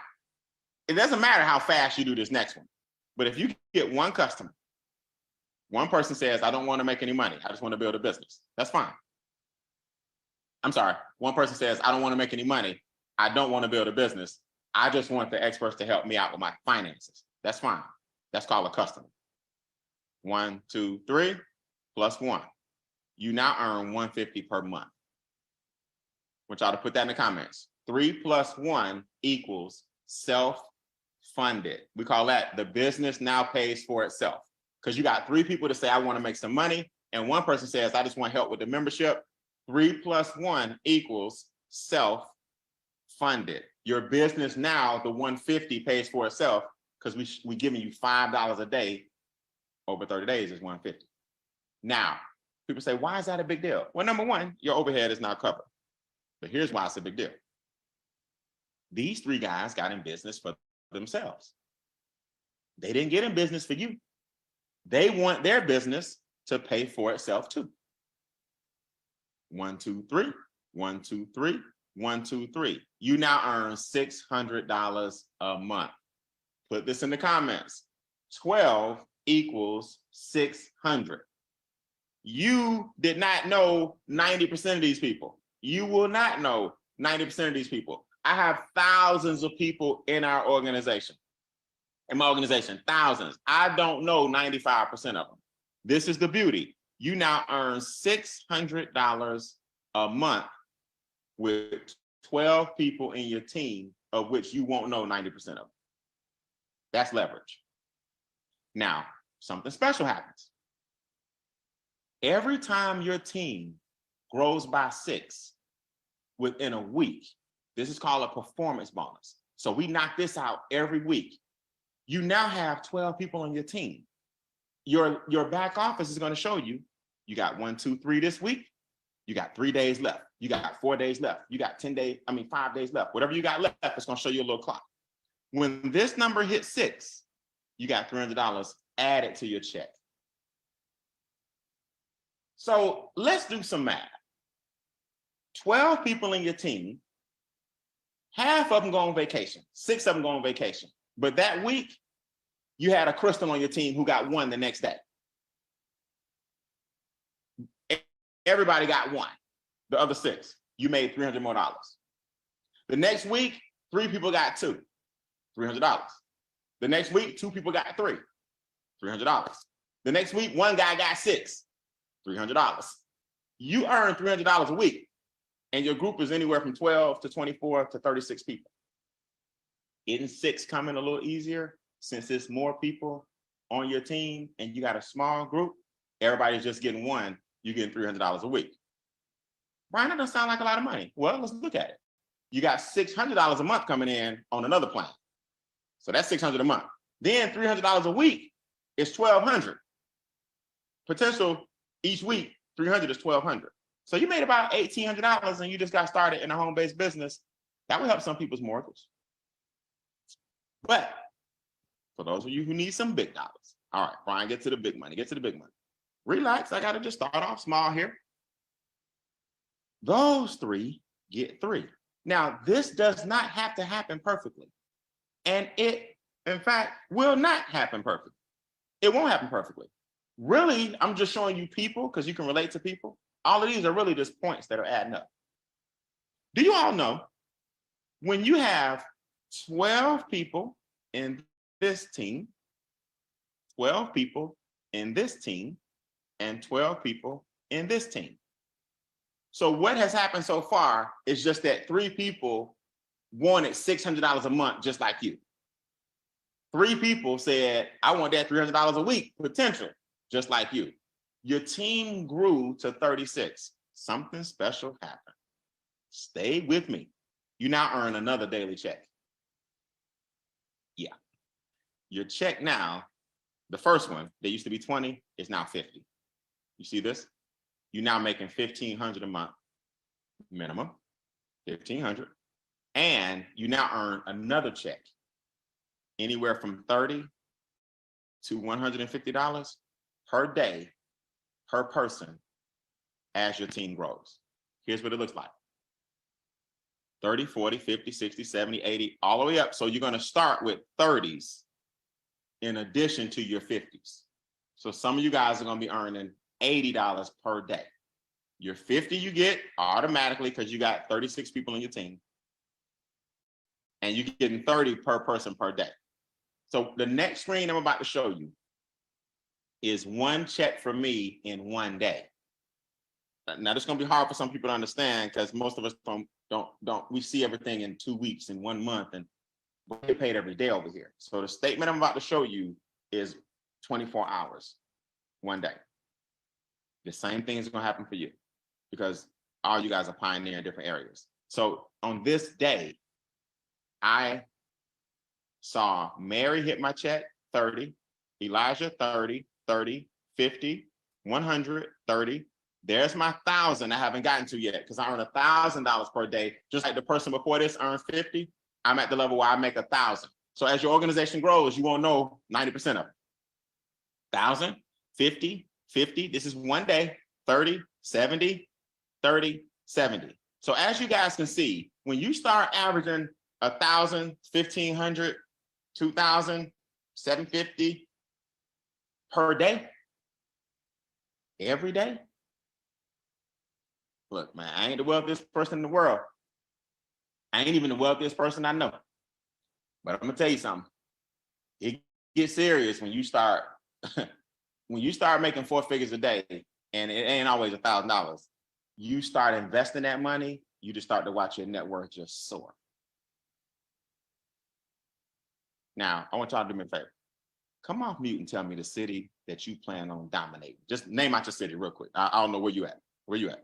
Speaker 1: it doesn't matter how fast you do this next one, but if you get one customer, one person says, I don't want to make any money. I just want to build a business. That's fine. I'm sorry. One person says, I don't want to make any money. I don't want to build a business. I just want the experts to help me out with my finances. That's fine. That's called a customer. 1, 2, 3, plus 1. You now earn 150 per month. I want y'all to put that in the comments. 3 plus 1 equals self-funded. We call that the business now pays for itself. Because you got 3 people to say, I want to make some money. And one person says, I just want help with the membership. 3 plus 1 equals self-funded. Your business now, the 150 pays for itself because we giving you $5 a day over 30 days is 150. Now, people say, why is that a big deal? Well, number one, your overhead is now covered. But here's why it's a big deal. These 3 guys got in business for themselves. They didn't get in business for you. They want their business to pay for itself too. 1, 2, 3, 1, 2, 3, 1, 2, 3. You now earn $600 a month. Put this in the comments. 12 equals 600. You did not know 90% of these people. You will not know 90% of these people. I have thousands of people in our organization. In my organization, thousands. I don't know 95% of them. This is the beauty. You now earn $600 a month with 12 people in your team, of which you won't know 90% of them. That's leverage. Now, something special happens. Every time your team grows by 6 within a week, this is called a performance bonus. So we knock this out every week. You now have 12 people on your team. Your back office is going to show you, you got 1, 2, 3 this week. You got 3 days left. You got 4 days left. You got 5 days left. Whatever you got left, it's going to show you a little clock. When this number hits 6, you got $300 added to your check. So let's do some math. 12 people in your team, half of them go on vacation, 6 of them go on vacation. But that week, you had a Crystal on your team who got 1 the next day. Everybody got 1. The other 6, you made $300 more. The next week, 3 people got 2, $300. The next week, 2 people got 3, $300. The next week, one guy got 6, $300. You earn $300 a week, and your group is anywhere from 12 to 24 to 36 people. Isn't 6 coming a little easier since it's more people on your team and you got a small group? Everybody's just getting 1, you're getting $300 a week. Brian, that doesn't sound like a lot of money. Well, let's look at it. You got $600 a month coming in on another plan. So that's $600 a month. Then $300 a week is $1,200. Potential each week, 300 is $1,200. So you made about $1,800 and you just got started in a home-based business. That would help some people's mortgage. But for those of you who need some big dollars, all right, Brian, get to the big money, get to the big money. Relax, I gotta just start off small here. Those 3 get 3. Now, this does not have to happen perfectly. And it, in fact, will not happen perfectly. It won't happen perfectly. Really, I'm just showing you people because you can relate to people. All of these are really just points that are adding up. Do you all know when you have 12 people in this team, 12 people in this team, and 12 people in this team? So what has happened so far is just that 3 people wanted $600 a month, just like you. 3 people said, I want that $300 a week potential, just like you. Your team grew to 36. Something special happened. Stay with me. You now earn another daily check. Yeah. Your check now, the first one, that used to be 20, is now 50. You see this? You're now making $1,500 a month minimum, $1,500. And you now earn another check, anywhere from $30 to $150 per day, per person, as your team grows. Here's what it looks like. 30, 40, 50, 60, 70, 80, all the way up. So you're gonna start with 30s in addition to your 50s. So some of you guys are gonna be earning $80 per day. Your 50 you get automatically because you got 36 people on your team. And you're getting 30 per person per day. So the next screen I'm about to show you is 1 check from me in 1 day. Now this is gonna be hard for some people to understand because most of us don't we see everything in 2 weeks, in 1 month, and we get paid every day over here. So the statement I'm about to show you is 24 hours, 1 day. The same thing is gonna happen for you because all you guys are pioneering different areas. So on this day, I saw Mary hit my check, 30, Elijah, 30, 30, 50, 100, 30. There's my 1,000 I haven't gotten to yet because I earn $1,000 per day. Just like the person before this earned 50, I'm at the level where I make 1,000. So as your organization grows, you won't know 90% of it. 1,000, 50, 50, this is 1 day, 30, 70, 30, 70. So as you guys can see, when you start averaging 1,000, 1,500, 2,000, 750 per day, every day. Look, man, I ain't the wealthiest person in the world. I ain't even the wealthiest person I know. But I'm gonna tell you something. It gets serious when you start making 4 figures a day, and it ain't always $1,000. You start investing that money, you just start to watch your net worth just soar. Now, I want y'all to do me a favor. Come off mute and tell me the city that you plan on dominating. Just name out your city real quick. I don't know where you at. Where you at?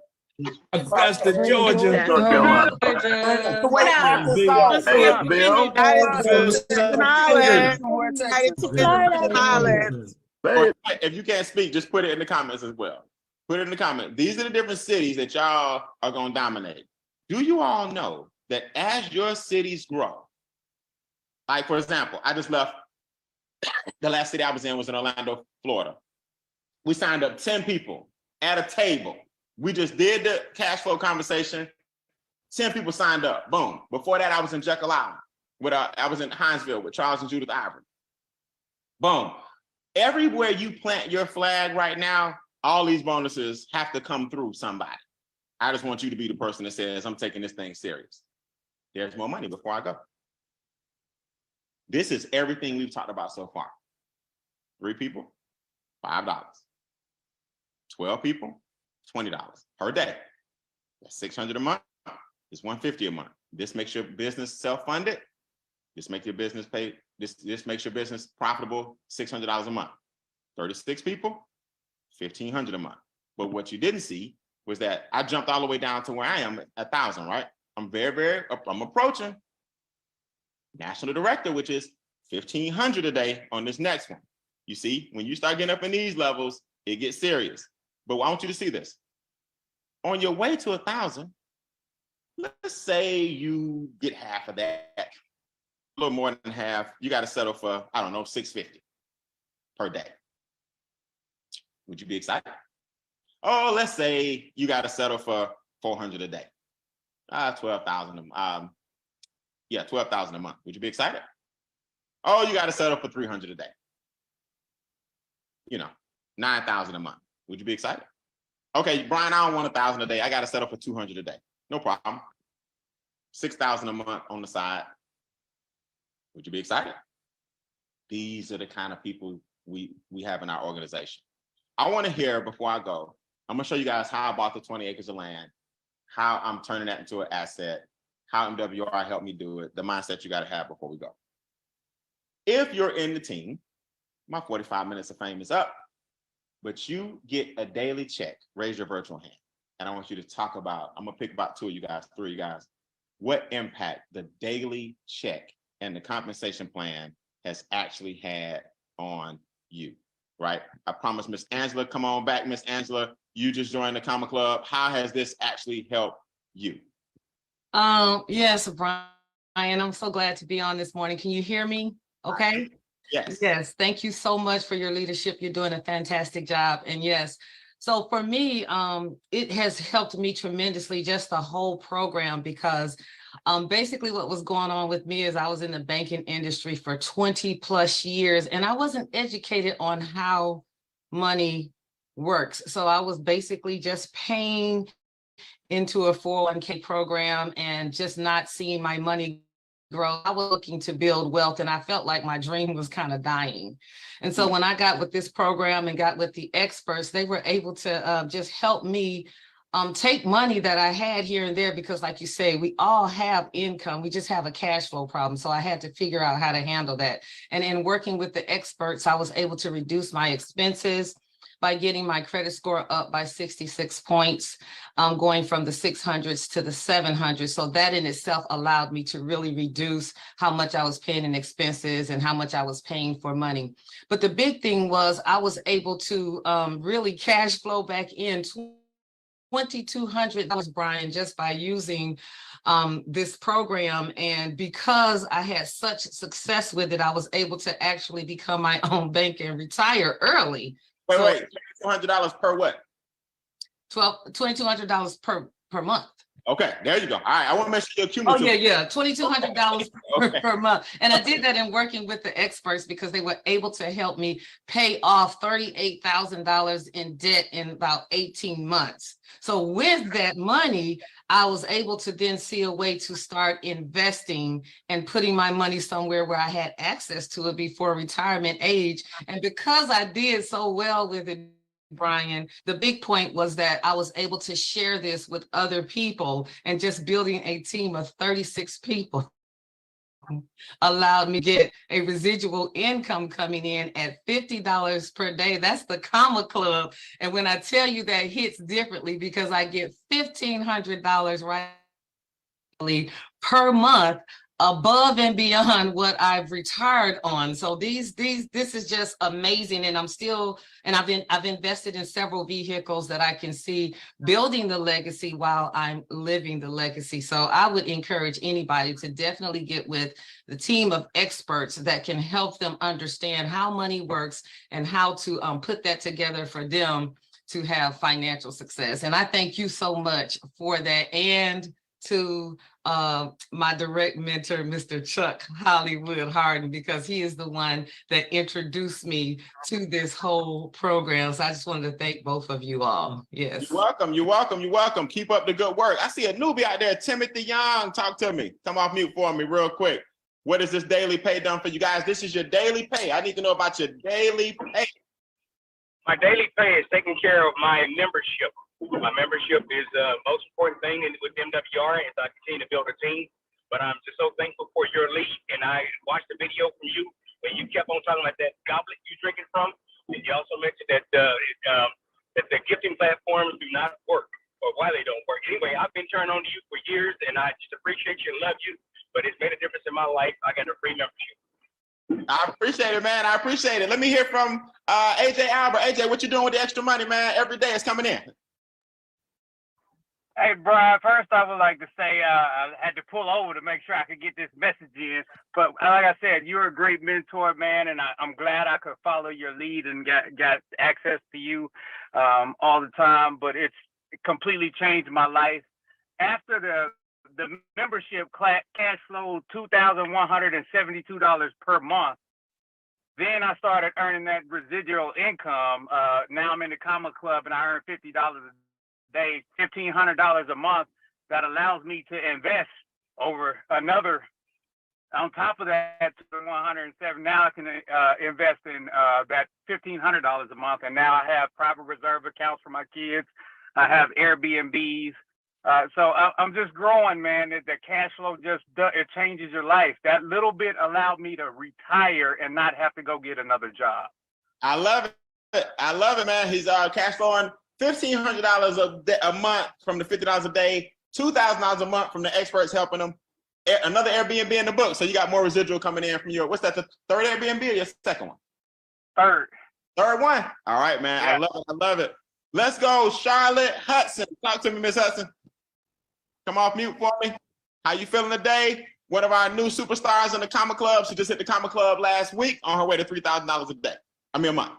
Speaker 6: Augusta, Georgia.
Speaker 2: North Carolina.
Speaker 1: If you can't speak, just put it in the comments as well. Put it in the comment. These are the different cities that y'all are going to dominate. Do you all know that as your cities grow, like for example, I just left, the last city I was in was in Orlando, Florida. We signed up 10 people at a table. We just did the cash flow conversation. 10 people signed up, boom. Before that, I was in Jekyll Island. I was in Hinesville with Charles and Judith Ivory. Boom. Everywhere you plant your flag right now, all these bonuses have to come through somebody. I just want you to be the person that says, I'm taking this thing serious. There's more money before I go. This is everything we've talked about so far. 3 people, $5. 12 people, $20 per day. That's $600 a month. It's $150 a month. This makes your business self-funded. This makes your business pay. This makes your business profitable. $600 a month. 36 people, $1,500 a month. But what you didn't see was that I jumped all the way down to where I am at 1,000, right? I'm approaching national director, which is $1,500 a day on this next one. You see, when you start getting up in these levels, it gets serious. But I want you to see this. On your way to 1,000, let's say you get half of that, a little more than half, you got to settle for, I don't know, $650 per day. Would you be excited? Oh, let's say you got to settle for $400 a day. 12,000. Yeah, 12,000 a month. Would you be excited? Oh, you got to settle for $300 a day. You know, 9,000 a month. Would you be excited? Okay, Brian, I don't want 1,000 a day. I got to settle for $200 a day. No problem. 6,000 a month on the side. Would you be excited? These are the kind of people we have in our organization. I want to hear, before I go, I'm going to show you guys how I bought the 20 acres of land, how I'm turning that into an asset, how MWR helped me do it, the mindset you got to have before we go. If you're in the team, my 45 minutes of fame is up, but you get a daily check. Raise your virtual hand. And I want you to talk about, I'm going to pick about 2 of you guys, 3 of you guys, what impact the daily check and the compensation plan has actually had on you, right? I promise Miss Angela, come on back, Miss Angela. You just joined the Comma Club. How has this actually helped you?
Speaker 8: Yes, Brian, I'm so glad to be on this morning. Can you hear me? Okay.
Speaker 1: Yes.
Speaker 8: Yes. Thank you so much for your leadership. You're doing a fantastic job. And yes, so for me, it has helped me tremendously, just the whole program, because basically what was going on with me is I was in the banking industry for 20 plus years, and I wasn't educated on how money works. So I was basically just paying into a 401k program and just not seeing my money grow. I was looking to build wealth, and I felt like my dream was kind of dying. And so when I got with this program and got with the experts, they were able to just help me take money that I had here and there, because like you say, we all have income. We just have a cash flow problem. So I had to figure out how to handle that. And in working with the experts, I was able to reduce my expenses by getting my credit score up by 66 points, going from the 600s to the 700s. So that in itself allowed me to really reduce how much I was paying in expenses and how much I was paying for money. But the big thing was I was able to really cash flow back in $2,200, Brian, just by using this program. And because I had such success with it, I was able to actually become my own bank and retire early.
Speaker 1: Wait, $200 per what?
Speaker 8: $2,200 per month.
Speaker 1: Okay, there you go. All right, I want to make sure you're cumulative.
Speaker 8: Oh, yeah, $2,200 per month. And I did that in working with the experts, because they were able to help me pay off $38,000 in debt in about 18 months. So with that money, I was able to then see a way to start investing and putting my money somewhere where I had access to it before retirement age. And because I did so well with it, Brian, the big point was that I was able to share this with other people, and just building a team of 36 people allowed me to get a residual income coming in at $50 per day. That's the Comma Club. And when I tell you that hits differently, because I get $1,500 right per month above and beyond what I've retired on. So this is just amazing. And I've invested in several vehicles that I can see building the legacy while I'm living the legacy. So I would encourage anybody to definitely get with the team of experts that can help them understand how money works and how to put that together for them to have financial success. And I thank you so much for that. And to my direct mentor, Mr. Chuck Hollywood Harden, because he is the one that introduced me to this whole program. So I just wanted to thank both of you all. Yes.
Speaker 1: You're welcome. You're welcome. You're welcome. Keep up the good work. I see a newbie out there, Timothy Young. Talk to me. Come off mute for me real quick. What is this daily pay done for you guys? This is your daily pay. I need to know about your daily pay.
Speaker 9: My daily pay is taking care of my membership. My membership is the most important thing with MWR as I continue to build a team. But I'm just so thankful for your lead. And I watched the video from you when you kept on talking about that goblet you drinking from. And you also mentioned that that the gifting platforms do not work, or why they don't work. Anyway, I've been turning on to you for years, and I just appreciate you and love you. But it's made a difference in my life. I got a free membership.
Speaker 1: I appreciate it, man. I appreciate it. Let me hear from AJ Albert. AJ, what you doing with the extra money, man? Every day it's coming in.
Speaker 10: Hey, Brian, first I would like to say I had to pull over to make sure I could get this message in. But like I said, you're a great mentor, man, and I'm glad I could follow your lead and got access to you all the time. But it's completely changed my life. After the membership cash flow $2,172 per month, then I started earning that residual income. Now I'm in the Comma Club and I earn $50 a day, $1,500 a month. That allows me to invest over another, on top of that, 107. Now I can invest in that $1,500 a month. And now I have private reserve accounts for my kids. I have Airbnbs. So I'm just growing, man. The cash flow it changes your life. That little bit allowed me to retire and not have to go get another job.
Speaker 1: I love it. I love it, man. He's cash flowing $1,500 a month from the $50 a day, $2,000 a month from the experts helping him. Another Airbnb in the book. So you got more residual coming in from your, what's that, the third Airbnb or your second one?
Speaker 10: Third
Speaker 1: one. All right, man. Yeah. I love it. I love it. Let's go, Charlotte Hudson. Talk to me, Miss Hudson. Come off mute for me. How you feeling today? One of our new superstars in the Comma Club. She just hit the Comma Club last week on her way to $3,000 a day. A month.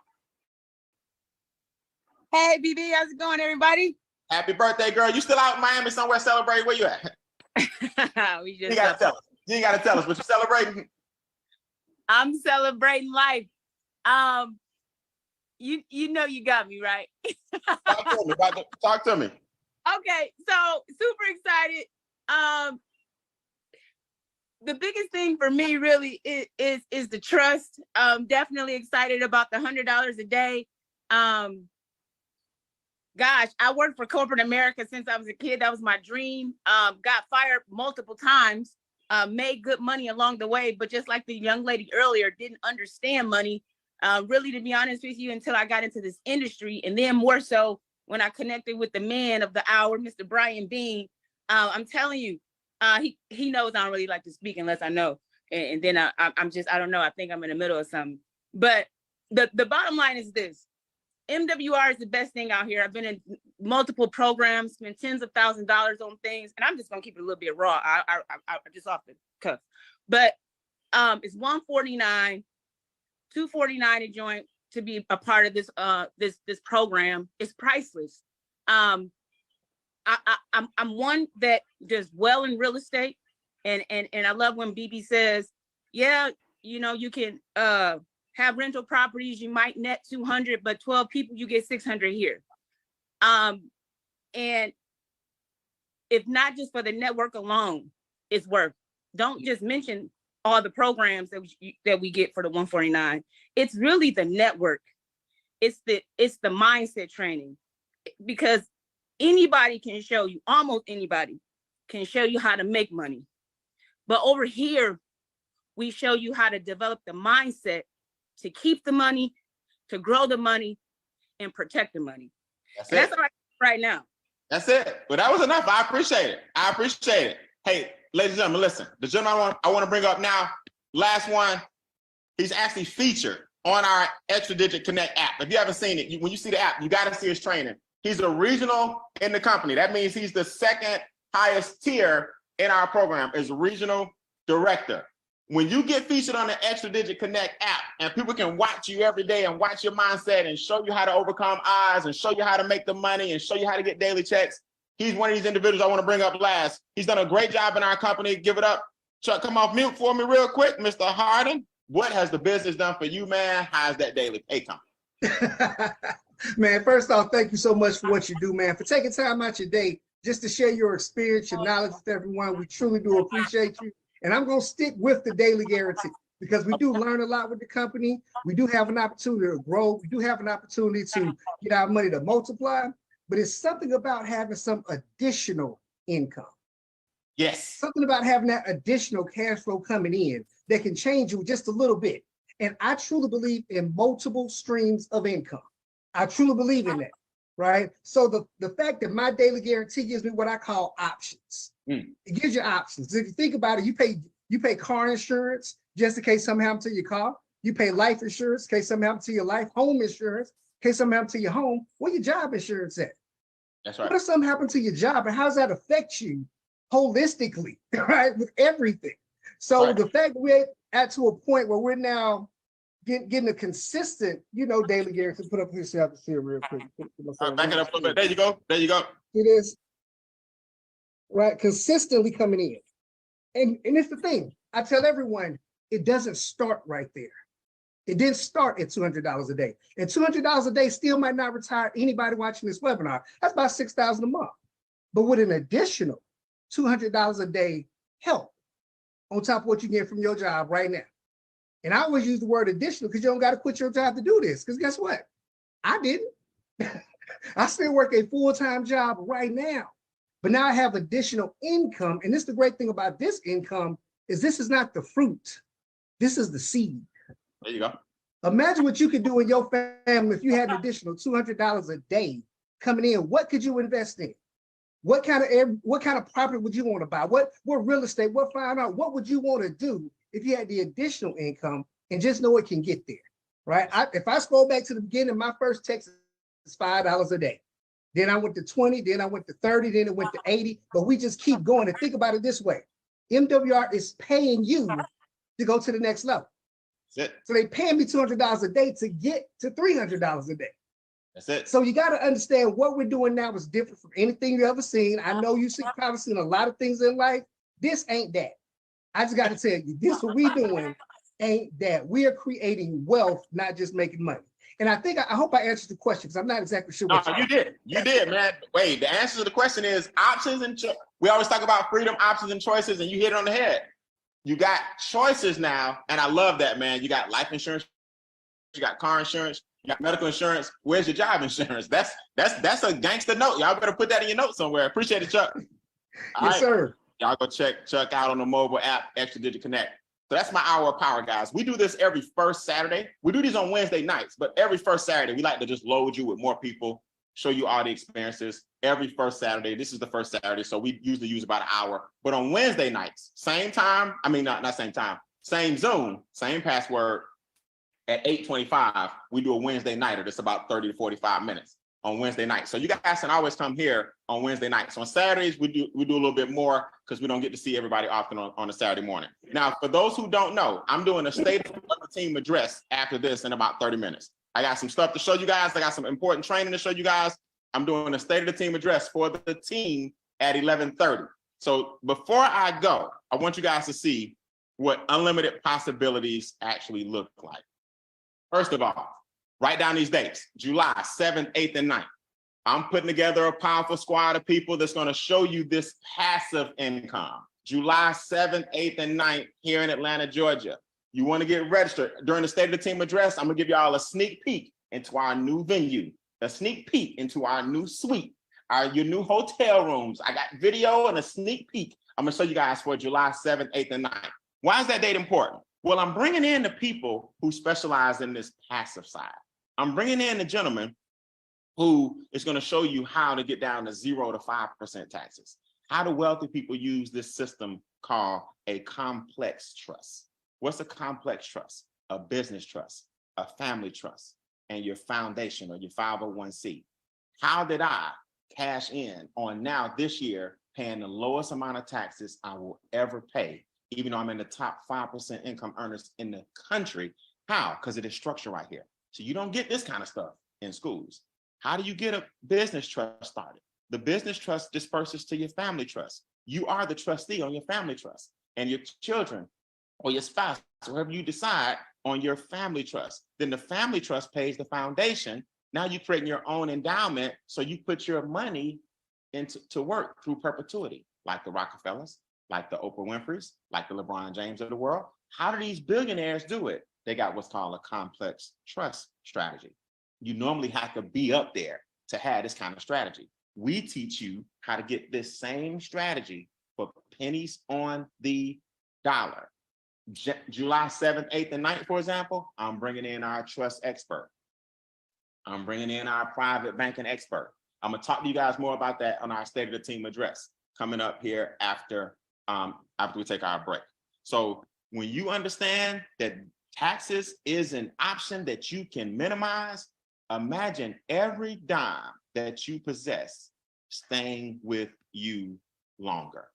Speaker 11: Hey, BB, how's it going, everybody?
Speaker 1: Happy birthday, girl. You still out in Miami somewhere celebrating? Where you at? You gotta tell us. You ain't gotta tell us, but you celebrating?
Speaker 11: I'm celebrating life. You know you got me, right?
Speaker 1: Talk to me.
Speaker 11: Okay, so super excited. The biggest thing for me really is the trust. Definitely excited about the $100 a day. Gosh, I worked for corporate America since I was a kid. That was my dream. Got fired multiple times, made good money along the way, but just like the young lady earlier, didn't understand money, really, to be honest with you, until I got into this industry. And then more so when I connected with the man of the hour, Mr. Brian Bean. I'm telling you, he knows I don't really like to speak unless I know. And then I'm just, I don't know, I think I'm in the middle of something. But the bottom line is this. MWR is the best thing out here. I've been in multiple programs, spent tens of thousands of dollars on things, and I'm just gonna keep it a little bit raw. I just off the cuff. But it's $149, $249 a joint to be a part of this this program. It's priceless. I'm one that does well in real estate, and I love when BB says, yeah, you know, you can have rental properties, you might net 200, but 12 people, you get 600 here. And if not just for the network alone, it's worth. Don't just mention all the programs that we get for the $149. It's really the network. It's the mindset training, because anybody can show you, almost anybody can show you how to make money. But over here, we show you how to develop the mindset to keep the money, to grow the money, and protect the money. That's all I got right now.
Speaker 1: That's it. Well, that was enough. I appreciate it. I appreciate it. Hey, ladies and gentlemen, listen. The gentleman I want to bring up now, last one, he's actually featured on our Extra Digit Connect app. If you haven't seen it, when you see the app, you got to see his training. He's a regional in the company. That means he's the second highest tier in our program, is regional director. When you get featured on the Extra Digit Connect app and people can watch you every day and watch your mindset and show you how to overcome odds and show you how to make the money and show you how to get daily checks, he's one of these individuals I want to bring up last. He's done a great job in our company. Give it up. Chuck, come off mute for me real quick. Mr. Harden, what has the business done for you, man? How's that daily pay coming?
Speaker 12: Man, first off, thank you so much for what you do, man, for taking time out your day just to share your experience, your knowledge with everyone. We truly do appreciate you. And I'm going to stick with the daily guarantee. because we do learn a lot with the company. We do have an opportunity to grow. We do have an opportunity to get our money to multiply, but it's something about having some additional income.
Speaker 1: Yes.
Speaker 12: Something about having that additional cash flow coming in that can change you just a little bit. And I truly believe in multiple streams of income. I truly believe in that, right? So the fact that my daily guarantee gives me what I call options. It gives you options. If you think about it, you pay car insurance just in case something happens to your car. You pay life insurance in case something happens to your life, home insurance in case something happens to your home. Where your job insurance at?
Speaker 1: That's right.
Speaker 12: What if something happened to your job, and how does that affect you holistically, right? With everything. So the fact that we're at to a point where we're now getting a consistent, daily guarantee. Put up here, so I have to see it real quick.
Speaker 1: Back it up a little bit. There you go. There you go.
Speaker 12: It is right, consistently coming in. And it's the thing. I tell everyone, it doesn't start right there. It didn't start at $200 a day. And $200 a day still might not retire anybody watching this webinar. That's about $6,000 a month. But with an additional $200 a day help on top of what you get from your job right now. And I always use the word additional because you don't got to quit your job to do this. Because guess what? I didn't. I still work a full-time job right now. But now I have additional income. And this is the great thing about this income is this is not the fruit. This is the seed.
Speaker 1: There you go.
Speaker 12: Imagine what you could do in your family if you had an additional $200 a day coming in. What could you invest in? What kind of property would you want to buy? What real estate? What would you want to do if you had the additional income and just know it can get there, right? If I scroll back to the beginning, my first text is $5 a day. Then I went to 20, then I went to 30, then it went to 80, but we just keep going. And think about it this way. MWR is paying you to go to the next level.
Speaker 1: That's it.
Speaker 12: So they paying me $200 a day to get to $300 a day.
Speaker 1: That's it.
Speaker 12: So you got to understand what we're doing now is different from anything you've ever seen. I know you've probably seen a lot of things in life. This ain't that. I just got to tell you, this what we doing ain't that. We are creating wealth, not just making money. And I think, I hope I answered the question because I'm not exactly sure.
Speaker 1: No, you did. You did, man. Wait, the answer to the question is options and we always talk about freedom, options, and choices, and you hit it on the head. You got choices now, and I love that, man. You got life insurance, you got car insurance, you got medical insurance. Where's your job insurance? That's a gangster note. Y'all better put that in your notes somewhere. Appreciate it, Chuck. All
Speaker 12: yes, sir.
Speaker 1: Y'all go check Chuck out on the mobile app, Extra Digit Connect. So that's my hour of power, guys. We do this every first Saturday. We do these on Wednesday nights, but every first Saturday, we like to just load you with more people, show you all the experiences. Every first Saturday, this is the first Saturday, so we usually use about an hour. But on Wednesday nights, same time, not same time, same Zoom, same password, at 8:25, we do a Wednesday nighter. That's about 30 to 45 minutes on Wednesday night. So you guys can always come here on Wednesday nights. On Saturdays, we do a little bit more because we don't get to see everybody often on a Saturday morning. Now, for those who don't know, I'm doing a state of the team address after this in about 30 minutes. I got some stuff to show you guys. I got some important training to show you guys. I'm doing a state of the team address for the team at 11:30. So before I go, I want you guys to see what unlimited possibilities actually look like. First of all, write down these dates, July 7th, 8th, and 9th. I'm putting together a powerful squad of people that's going to show you this passive income. July 7th, 8th, and 9th here in Atlanta, Georgia. You want to get registered during the State of the Team address. I'm going to give y'all a sneak peek into our new venue, a sneak peek into our new suite, your new hotel rooms. I got video and a sneak peek. I'm going to show you guys for July 7th, 8th, and 9th. Why is that date important? Well, I'm bringing in the people who specialize in this passive side. I'm bringing in the gentleman who is going to show you how to get down to 0 to 5% taxes. How do wealthy people use this system called a complex trust? What's a complex trust? A business trust, a family trust, and your foundation or your 501c. How did I cash in on now this year paying the lowest amount of taxes I will ever pay, even though I'm in the top 5% income earners in the country? How? Because it is structured right here. So you don't get this kind of stuff in schools. How do you get a business trust started? The business trust disperses to your family trust. You are the trustee on your family trust, and your children or your spouse, whoever you decide, on your family trust. Then the family trust pays the foundation. Now you're creating your own endowment, so you put your money into work through perpetuity, like the Rockefellers, like the Oprah Winfrey's, like the LeBron James of the world. How do these billionaires do it? They got what's called a complex trust strategy. You normally have to be up there to have this kind of strategy. We teach you how to get this same strategy for pennies on the dollar. July 7th, 8th, and 9th, for example, I'm bringing in our trust expert. I'm bringing in our private banking expert. I'm gonna talk to you guys more about that on our State of the Team address coming up here after we take our break. So when you understand that taxes is an option that you can minimize, imagine every dime that you possess staying with you longer.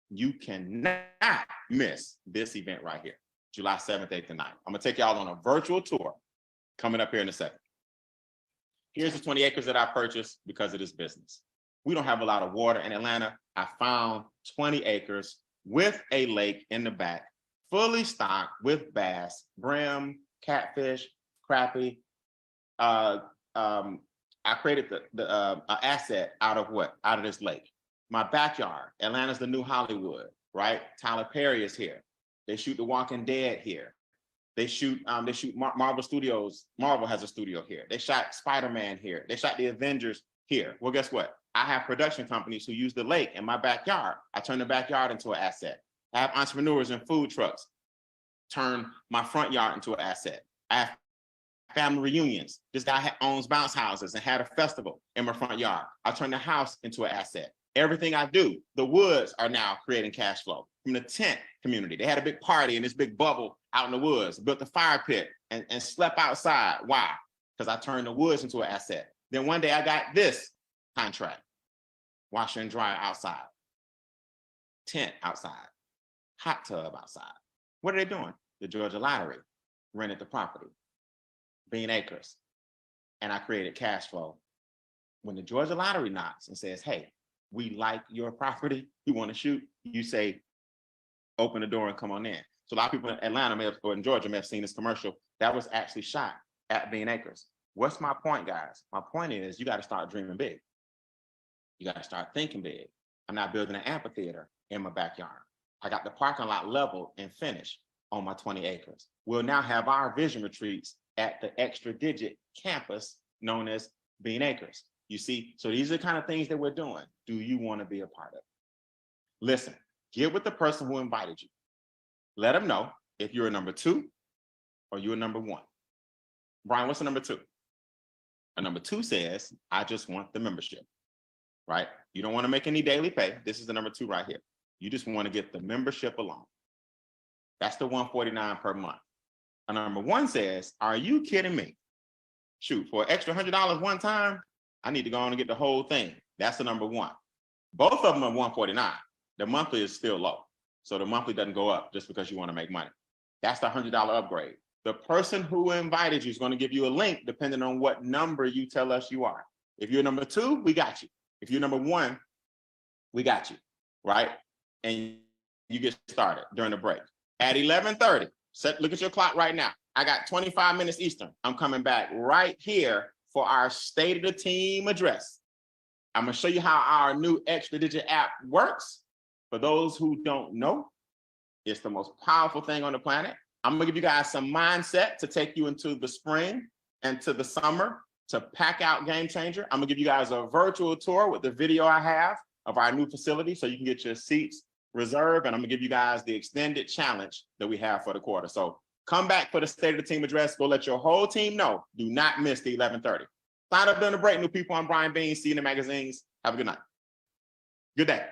Speaker 1: You cannot miss this event right here, July 7th, 8th, and 9th. I'm gonna take y'all on a virtual tour coming up here in a second. Here's the 20 acres that I purchased because of this business. We don't have a lot of water in Atlanta. I found 20 acres with a lake in the back, fully stocked with bass, brim, catfish, crappie. I created the asset out of what? Out of this lake. My backyard. Atlanta's the new Hollywood, right? Tyler Perry is here. They shoot The Walking Dead here. They shoot Marvel Studios. Marvel has a studio here. They shot Spider-Man here. They shot the Avengers here. Well, guess what? I have production companies who use the lake in my backyard. I turn the backyard into an asset. I have entrepreneurs and food trucks turn my front yard into an asset. I have family reunions. This guy owns bounce houses and had a festival in my front yard. I turn the house into an asset. Everything I do, the woods are now creating cash flow. From the tent community, they had a big party in this big bubble out in the woods, built a fire pit and slept outside. Why? Because I turned the woods into an asset. Then one day I got this contract, washer and dryer outside, tent outside, hot tub outside. What are they doing? The Georgia Lottery rented the property, Bean Acres, and I created cash flow. When the Georgia Lottery knocks and says, hey, we like your property, we want to shoot, you say, open the door and come on in. So a lot of people in Atlanta or in Georgia may have seen this commercial. That was actually shot at Bean Acres. What's my point, guys? My point is you got to start dreaming big. You got to start thinking big. I'm not building an amphitheater in my backyard. I got the parking lot leveled and finished on my 20 acres. We'll now have our vision retreats at the Extra Digit campus known as Bean Acres. You see, so these are the kind of things that we're doing. Do you want to be a part of it? Listen, get with the person who invited you. Let them know if you're a number 2 or you're a number 1. Brian, what's a number 2? A number 2 says, I just want the membership, right? You don't want to make any daily pay. This is the number 2 right here. You just want to get the membership alone. That's the $149 per month. A number 1 says, are you kidding me? Shoot, for an extra $100 one time, I need to go on and get the whole thing. That's the number 1. Both of them are $149. The monthly is still low. So the monthly doesn't go up just because you want to make money. That's the $100 upgrade. The person who invited you is going to give you a link depending on what number you tell us you are. If you're number 2, we got you. If you're number 1, we got you, right? And you get started during the break. At 11:30, look at your clock right now. I got 25 minutes Eastern. I'm coming back right here for our State of the Team address. I'm going to show you how our new Extra Digit app works. For those who don't know, it's the most powerful thing on the planet. I'm going to give you guys some mindset to take you into the spring and to the summer to pack out Game Changer. I'm going to give you guys a virtual tour with the video I have of our new facility so you can get your seats reserved. And I'm going to give you guys the extended challenge that we have for the quarter. So come back for the State of the Team address. Go let your whole team know. Do not miss the 11:30. Sign up during the break, new people. I'm Brian Bean. See you in the magazines. Have a good night. Good day.